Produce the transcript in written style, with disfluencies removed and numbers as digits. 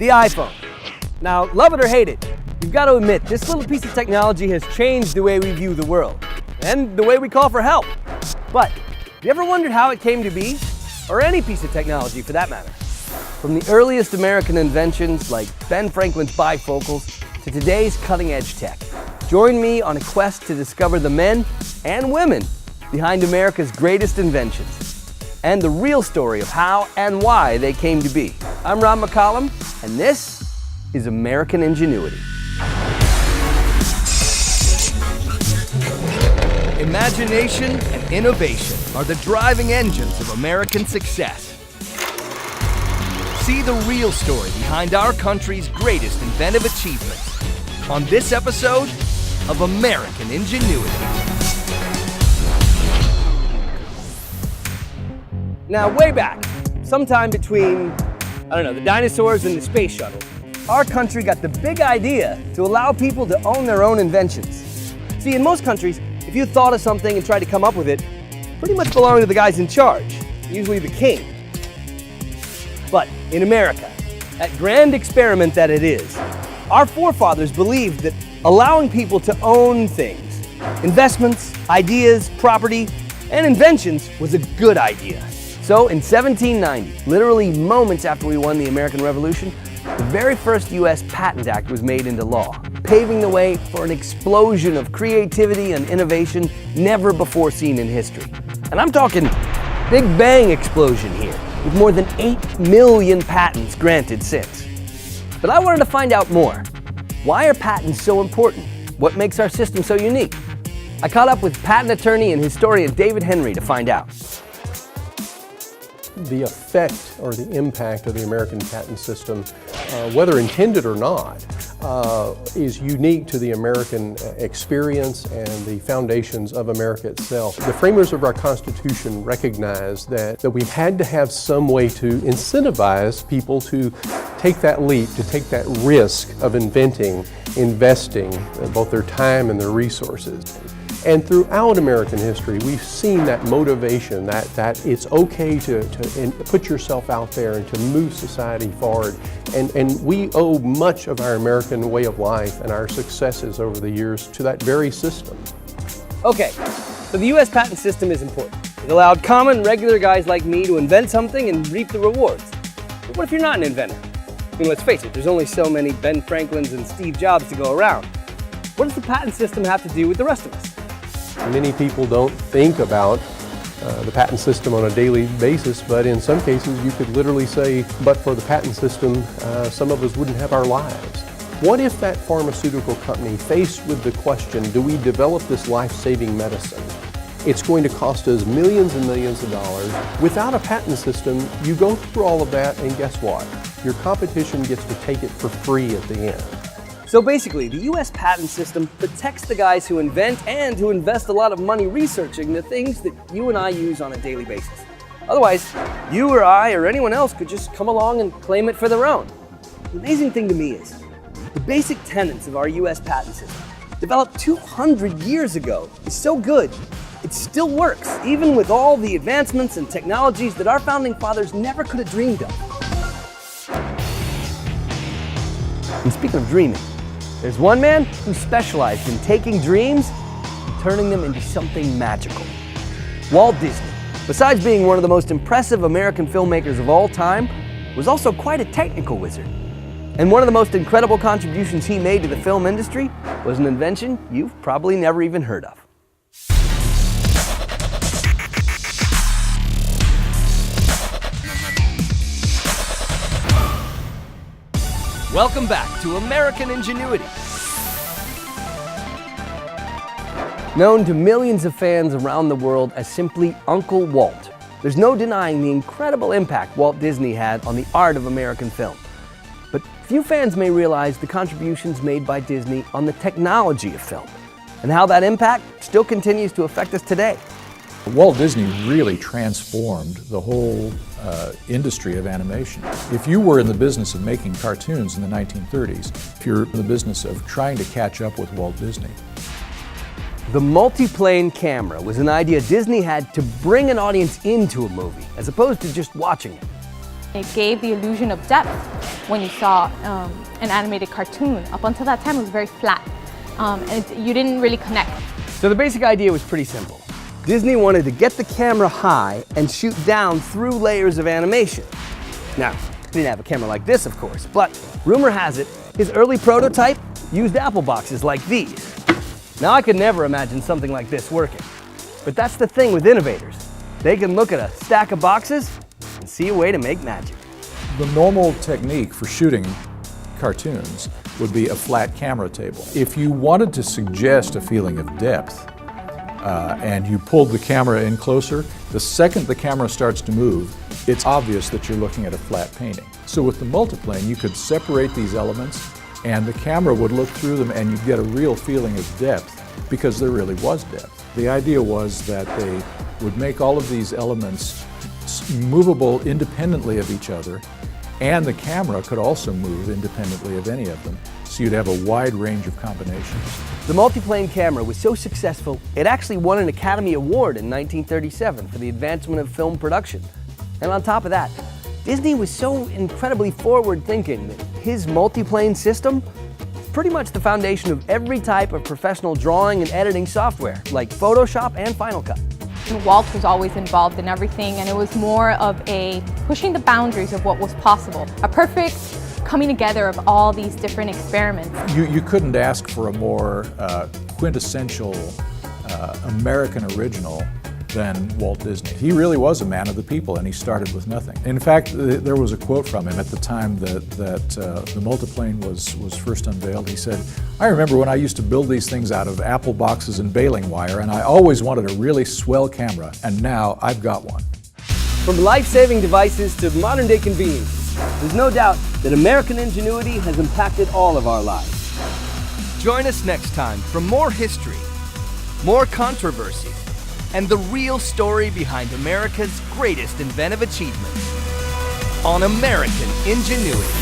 the iPhone. Now, love it or hate it, you've got to admit, this little piece of technology has changed the way we view the world, and the way we call for help. But, have you ever wondered how it came to be? Or any piece of technology, for that matter. From the earliest American inventions, like Ben Franklin's bifocals, to today's cutting-edge tech. Join me on a quest to discover the men and women behind America's greatest inventions, and the real story of how and why they came to be. I'm Rob McCollum, and this is American Ingenuity. Imagination and innovation are the driving engines of American success. See the real story behind our country's greatest inventive achievements on this episode of American Ingenuity. Now, way back, sometime between, the dinosaurs and the space shuttle, our country got the big idea to allow people to own their own inventions. See, in most countries, if you thought of something and tried to come up with it, it pretty much belonged to the guys in charge, usually the king. But in America, that grand experiment that it is, our forefathers believed that allowing people to own things, investments, ideas, property, and inventions was a good idea. So in 1790, literally moments after we won the American Revolution, the very first U.S. Patent Act was made into law, paving the way for an explosion of creativity and innovation never before seen in history. And I'm talking Big Bang explosion here, with more than 8 million patents granted since. But I wanted to find out more. Why are patents so important? What makes our system so unique? I caught up with patent attorney and historian David Henry to find out. The effect or the impact of the American patent system, whether intended or not, is unique to the American experience and the foundations of America itself. The framers of our Constitution recognized that we had to have some way to incentivize people to take that leap, to take that risk of inventing, investing both their time and their resources. And throughout American history, we've seen that motivation, that it's okay to put yourself out there and to move society forward. And we owe much of our American way of life and our successes over the years to that very system. Okay, so the U.S. patent system is important. It allowed common, regular guys like me to invent something and reap the rewards. But what if you're not an inventor? I mean, let's face it, there's only so many Ben Franklins and Steve Jobs to go around. What does the patent system have to do with the rest of us? Many people don't think about the patent system on a daily basis, but in some cases you could literally say, but for the patent system, some of us wouldn't have our lives. What if that pharmaceutical company, faced with the question, do we develop this life-saving medicine? It's going to cost us millions and millions of dollars. Without a patent system, you go through all of that, and guess what? Your competition gets to take it for free at the end. So basically, the U.S. patent system protects the guys who invent and who invest a lot of money researching the things that you and I use on a daily basis. Otherwise, you or I or anyone else could just come along and claim it for their own. The amazing thing to me is, the basic tenets of our U.S. patent system, developed 200 years ago, is so good, it still works, even with all the advancements and technologies that our founding fathers never could have dreamed of. And speaking of dreaming, there's one man who specialized in taking dreams and turning them into something magical. Walt Disney, besides being one of the most impressive American filmmakers of all time, was also quite a technical wizard. And one of the most incredible contributions he made to the film industry was an invention you've probably never even heard of. Welcome back to American Ingenuity. Known to millions of fans around the world as simply Uncle Walt, there's no denying the incredible impact Walt Disney had on the art of American film. But few fans may realize the contributions made by Disney on the technology of film, and how that impact still continues to affect us today. Walt Disney really transformed the whole industry of animation. If you were in the business of making cartoons in the 1930s, if you're in the business of trying to catch up with Walt Disney. The multi-plane camera was an idea Disney had to bring an audience into a movie, as opposed to just watching it. It gave the illusion of depth when you saw an animated cartoon. Up until that time, it was very flat, and you didn't really connect. So the basic idea was pretty simple. Disney wanted to get the camera high and shoot down through layers of animation. Now, he didn't have a camera like this, of course, but rumor has it, his early prototype used Apple boxes like these. Now, I could never imagine something like this working. But that's the thing with innovators. They can look at a stack of boxes and see a way to make magic. The normal technique for shooting cartoons would be a flat camera table. If you wanted to suggest a feeling of depth, and you pulled the camera in closer, the second the camera starts to move, it's obvious that you're looking at a flat painting. So with the multiplane, you could separate these elements and the camera would look through them and you'd get a real feeling of depth because there really was depth. The idea was that they would make all of these elements movable independently of each other, and the camera could also move independently of any of them, so you'd have a wide range of combinations. The multiplane camera was so successful, it actually won an Academy Award in 1937 for the advancement of film production. And on top of that, Disney was so incredibly forward-thinking that his multiplane system is pretty much the foundation of every type of professional drawing and editing software, like Photoshop and Final Cut. And Walt was always involved in everything, and it was more of a pushing the boundaries of what was possible. A perfect coming together of all these different experiments. You couldn't ask for a more quintessential American original than Walt Disney. He really was a man of the people, and he started with nothing. In fact, there was a quote from him at the time that the multiplane was first unveiled. He said, "I remember when I used to build these things out of apple boxes and baling wire, and I always wanted a really swell camera, and now I've got one." From life-saving devices to modern-day conveniences, there's no doubt that American ingenuity has impacted all of our lives. Join us next time for more history, more controversy, and the real story behind America's greatest inventive achievement on American Ingenuity.